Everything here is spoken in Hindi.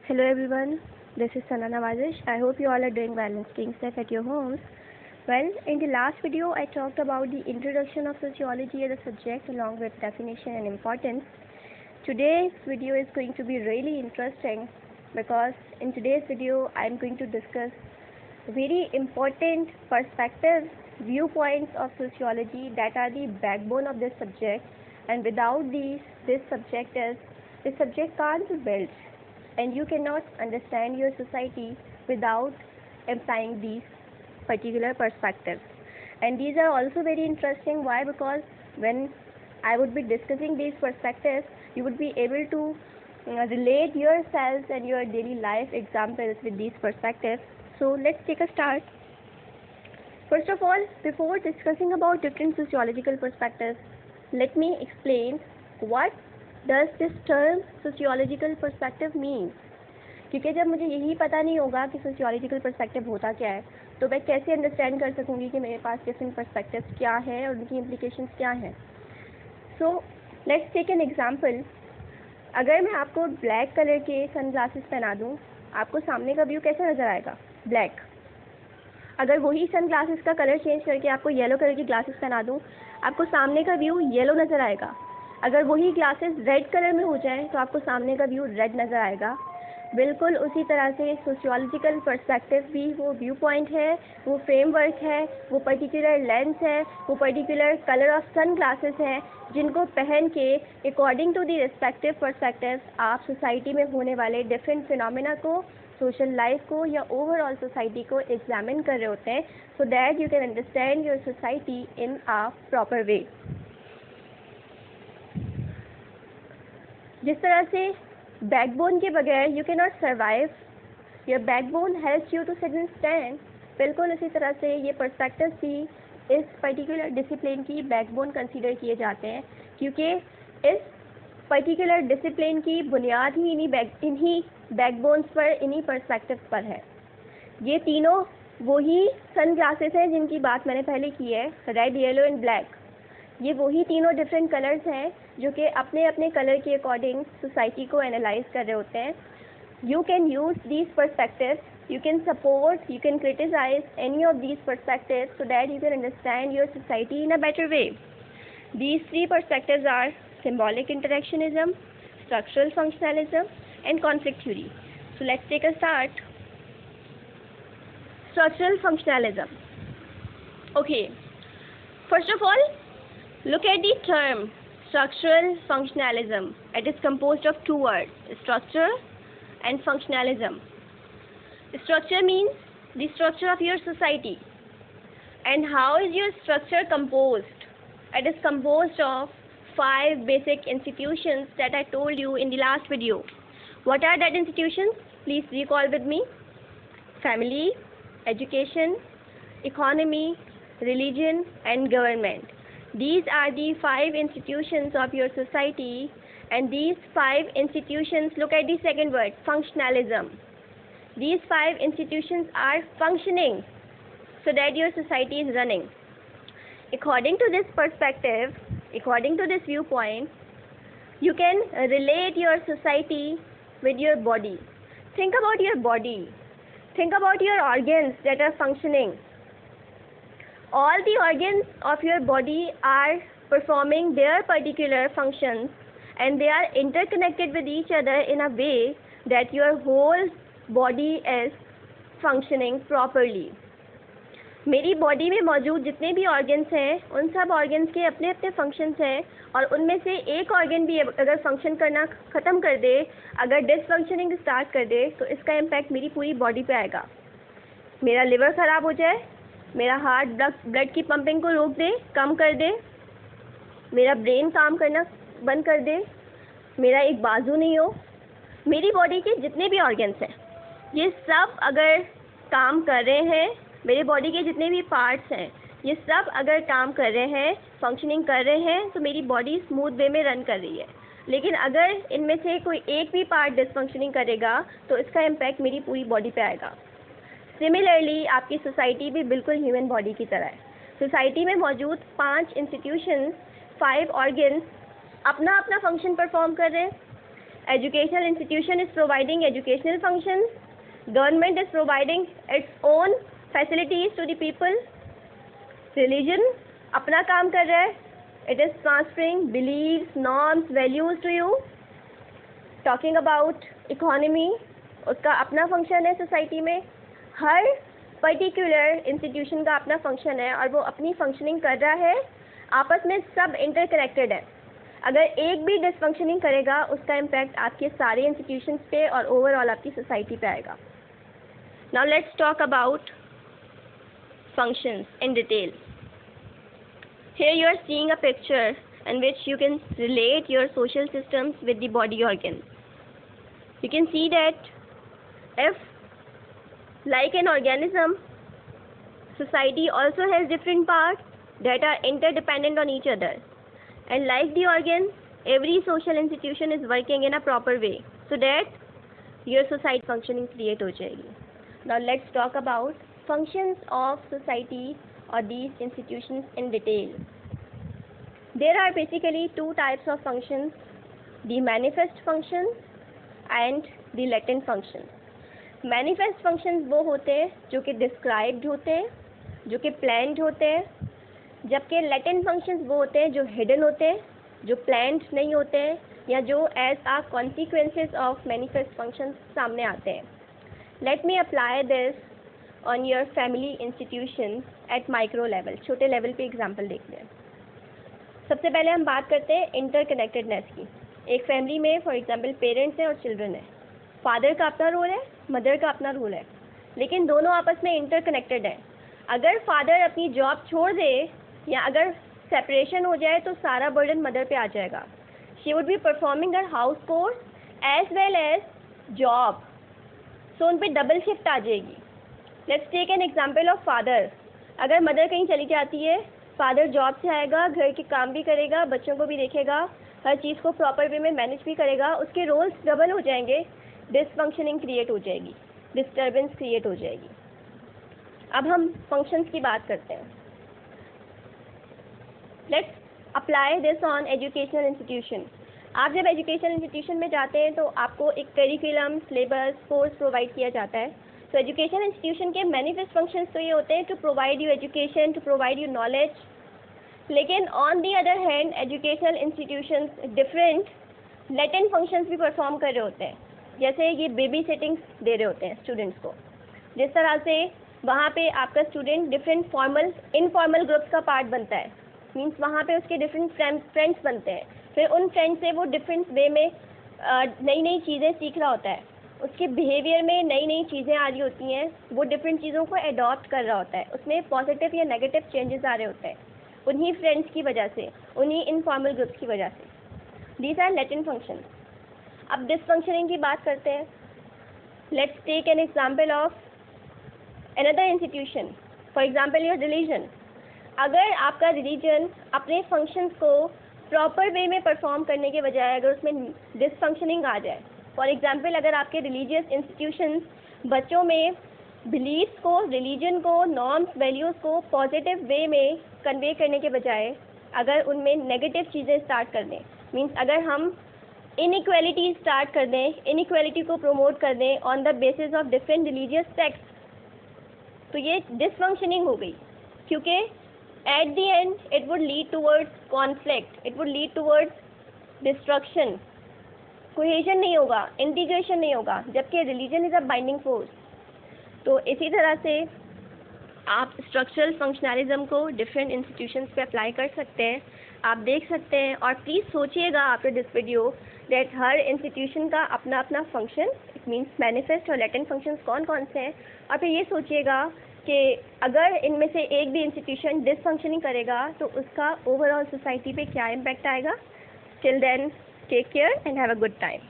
Hello everyone, this is Sana Nawazish. I hope you all are doing well and staying safe at your homes. Well, in the last video I talked about the introduction of sociology as a subject along with definition and importance. Today's video is going to be really interesting because in today's video I am going to discuss very important perspectives, viewpoints of sociology that are the backbone of this subject, and without these, this subject can't be built, and you cannot understand your society without applying these particular perspectives. And these are also very interesting. Why? Because when I would be discussing these perspectives, you would be able to relate yourselves and your daily life examples with these perspectives. So let's take a start. First of all, before discussing about different sociological perspectives, let me explain what does this term sociological perspective mean. क्योंकि जब मुझे यही पता नहीं होगा कि sociological perspective होता क्या है, तो मैं कैसे अंडरस्टैंड कर सकूँगी कि मेरे पास डिफरेंट perspectives क्या है और उनकी implications क्या हैं. So let's take an example. अगर मैं आपको ब्लैक कलर के सन ग्लासेस पहना दूँ, आपको सामने का व्यू कैसा नज़र आएगा? ब्लैक. अगर वही सन ग्लासेस का कलर चेंज करके आपको येलो कलर की ग्लासेस पहना दूँ, आपको सामने का व्यू येलो नज़र आएगा. अगर वही ग्लासेस रेड कलर में हो जाएं तो आपको सामने का व्यू रेड नज़र आएगा. बिल्कुल उसी तरह से सोशियोलॉजिकल पर्सपेक्टिव भी वो व्यू पॉइंट है, वो फ्रेमवर्क है, वो पर्टिकुलर लेंस है, वो particular colour of sunglasses हैं जिनको पहन के according to the respective perspective आप सोसाइटी में होने वाले डिफरेंट फिनोमेना को, सोशल लाइफ को या ओवरऑल सोसाइटी को एग्जामिन कर रहे होते हैं, so that you can understand your society in a proper way. जिस तरह से बैकबोन के बगैर you can not survive, your backbone helps you to sit and stand, बिल्कुल उसी तरह से ये पर्सपेक्टिव भी इस पर्टिकुलर डिसिप्लिन की बैकबोन कंसीडर किए जाते हैं, क्योंकि इस पर्टिकुलर डिसिप्लिन की बुनियाद ही इन्हीं बैकबोन्स पर, इन्हीं पर्सपेक्टिव पर है. ये तीनों वही सन ग्लासेस हैं जिनकी बात मैंने पहले की है, रेड, येलो एंड ब्लैक. ये वही तीनों डिफरेंट कलर्स हैं जो कि अपने अपने कलर के अकॉर्डिंग सोसाइटी को एनालाइज कर रहे होते हैं. You can use these perspectives, you can support, you can criticize any of these perspectives so that you can understand your society in a better way. These three perspectives are symbolic interactionism, structural functionalism and conflict theory. So let's take a start. Structural functionalism. Okay, first of all, look at the term structural functionalism. It is composed of two words, structure and functionalism. Structure means the structure of your society. And how is your structure composed? It is composed of 5 basic institutions that I told you in the last video. What are that institutions? Please recall with me. Family, education, economy, religion and government. These are the 5 institutions of your society, and these 5 institutions, look at the second word, functionalism. These 5 institutions are functioning so that your society is running. According to this perspective, according to this viewpoint, you can relate your society with your body. Think about your body. Think about your organs that are functioning. All the organs of your body are performing their particular functions, and they are interconnected with each other in a way that your whole body is functioning properly. मेरी बॉडी में मौजूद जितने भी ऑर्गन्स हैं उन सब ऑर्गन्स के अपने अपने फंक्शंस हैं, और उनमें से एक ऑर्गन भी अगर फंक्शन करना ख़त्म कर दे, अगर डिसफंक्शनिंग स्टार्ट कर दे, तो इसका इम्पैक्ट मेरी पूरी बॉडी पे आएगा. मेरा लिवर ख़राब हो जाए, मेरा हार्ट ब्लड की पंपिंग को रोक दे, कम कर दे, मेरा ब्रेन काम करना बंद कर दे, मेरा एक बाजू नहीं हो, मेरी बॉडी के जितने भी ऑर्गन्स हैं ये सब अगर काम कर रहे हैं, मेरे बॉडी के जितने भी पार्ट्स हैं ये सब अगर काम कर रहे हैं, फंक्शनिंग कर रहे हैं, तो मेरी बॉडी स्मूथ वे में रन कर रही है. लेकिन अगर इनमें से कोई एक भी पार्ट डिसफंक्शनिंग करेगा तो इसका इम्पैक्ट मेरी पूरी बॉडी पे आएगा. सिमिलरली आपकी सोसाइटी भी बिल्कुल ह्यूमन बॉडी की तरह है. सोसाइटी में मौजूद 5 इंस्टीट्यूशंस, 5 ऑर्गन्स अपना अपना फंक्शन परफॉर्म कर रहे हैं. Educational institution is providing educational functions. Government is providing its own facilities to the people. Religion अपना काम कर रहा है. It is transferring beliefs, norms, values to you. Talking about economy, उसका अपना फंक्शन है सोसाइटी में. हर पर्टिकुलर इंस्टीट्यूशन का अपना फंक्शन है और वो अपनी फंक्शनिंग कर रहा है. आपस में सब इंटरकनेक्टेड है. अगर एक भी डिसफंक्शनिंग करेगा उसका इम्पैक्ट आपके सारे इंस्टीट्यूशंस पे और ओवरऑल आपकी सोसाइटी पे आएगा. Now let's talk about functions in detail. Here you are seeing a picture in which you can relate your social systems with the body organs. You can see that if, like an organism, society also has different parts that are interdependent on each other. And like the organs, every social institution is working in a proper way so that your society functioning create हो जाएगी. Now let's talk about functions of society or these institutions in detail. There are basically two types of functions, the manifest functions and the latent functions. Manifest functions वो होते हैं जो कि described होते हैं, जो कि planned होते हैं, जबकि latent functions वो होते हैं जो hidden होते हैं, जो planned नहीं होते हैं या जो as a consequences of manifest functions सामने आते हैं. Let me apply this on your family institutions at micro level. छोटे लेवल पे एग्जाम्पल देखते हैं. सबसे पहले हम बात करते हैं इंटरकनेक्टेडनेस की. एक फैमिली में फॉर एग्जांपल पेरेंट्स हैं और चिल्ड्रन है. फादर का अपना रोल है, मदर का अपना रोल है, लेकिन दोनों आपस में इंटरकनेक्टेड है. अगर फादर अपनी जॉब छोड़ दे या अगर सेपरेशन हो जाए तो सारा बर्डन मदर पे आ जाएगा. She would be performing her house course as well as job, so उन पर डबल शिफ्ट आ जाएगी. Let's take an example of father. अगर मदर कहीं चली जाती है, फादर जॉब से आएगा, घर के काम भी करेगा, बच्चों को भी देखेगा, हर चीज़ को प्रॉपर वे में मैनेज भी करेगा. उसके रोल्स डबल हो जाएंगे. डिसफंक्शनिंग क्रिएट हो जाएगी, डिस्टर्बेंस क्रिएट हो जाएगी. अब हम फंक्शंस की बात करते हैं. Let's apply this on educational institution. आप जब एजुकेशनल इंस्टीट्यूशन में जाते हैं तो आपको एक करिकुलम, सिलेबस, कोर्स प्रोवाइड किया जाता है. तो एजुकेशन इंस्टीट्यूशन के मैनिफेस्ट फंक्शंस तो ये होते हैं to provide you education, to provide you knowledge. लेकिन on the other hand educational institutions different latent functions भी परफॉर्म कर रहे होते हैं. जैसे ये बेबी सिटिंग्स दे रहे होते हैं स्टूडेंट्स को. जिस तरह से वहाँ पे आपका student different formal, informal groups का पार्ट बनता है. मीन्स वहाँ पे उसके डिफरेंट फ्रेंड्स बनते हैं. फिर उन फ्रेंड्स से वो डिफरेंट वे में नई नई चीज़ें सीख रहा होता है. उसके बिहेवियर में नई नई चीज़ें आ रही होती हैं. वो डिफरेंट चीज़ों को अडॉप्ट कर रहा होता है. उसमें पॉजिटिव या नेगेटिव चेंजेस आ रहे होते हैं उन्हीं फ्रेंड्स की वजह से, उन्हीं इनफॉर्मल ग्रुप्स की वजह से. These are latent functions. अब डिसफंक्शनिंग की बात करते हैं. Let's take an example of another institution, for example your religion. अगर आपका रिलीजन अपने फंक्शंस को प्रॉपर वे में परफॉर्म करने के बजाय अगर उसमें डिसफंक्शनिंग आ जाए, फॉर एग्जाम्पल अगर आपके रिलीजियस इंस्टीट्यूशंस बच्चों में बिलीव्स को, रिलीजन को, नॉर्म्स, वैल्यूज़ को पॉजिटिव वे में कन्वे करने के बजाय अगर उनमें नेगेटिव चीज़ें स्टार्ट कर दें, मीन्स अगर हम इनइक्वालिटी स्टार्ट कर दें, इनइक्वालिटी को प्रमोट कर दें on the basis of different religious sects, तो ये डिसफंक्शनिंग हो गई. क्योंकि at the end it would lead towards conflict, it would lead towards destruction. Cohesion नहीं होगा, इंटीग्रेशन नहीं होगा, जबकि religion is a binding force. तो इसी तरह से आप स्ट्रक्चरल फंक्शनलिज्म को डिफरेंट इंस्टीट्यूशंस पे अप्लाई कर सकते हैं. आप देख सकते हैं और प्लीज़ सोचिएगा after this video that her institution का अपना अपना फंक्शन, इट मीन्स मैनिफेस्ट और लेटेंट फंक्शंस कौन कौन से हैं. और फिर ये सोचिएगा कि अगर इनमें से एक भी इंस्टीट्यूशन डिसफंक्शनिंग करेगा तो उसका ओवरऑल सोसाइटी पे क्या इम्पैक्ट आएगा. Till then, take care and have a good time.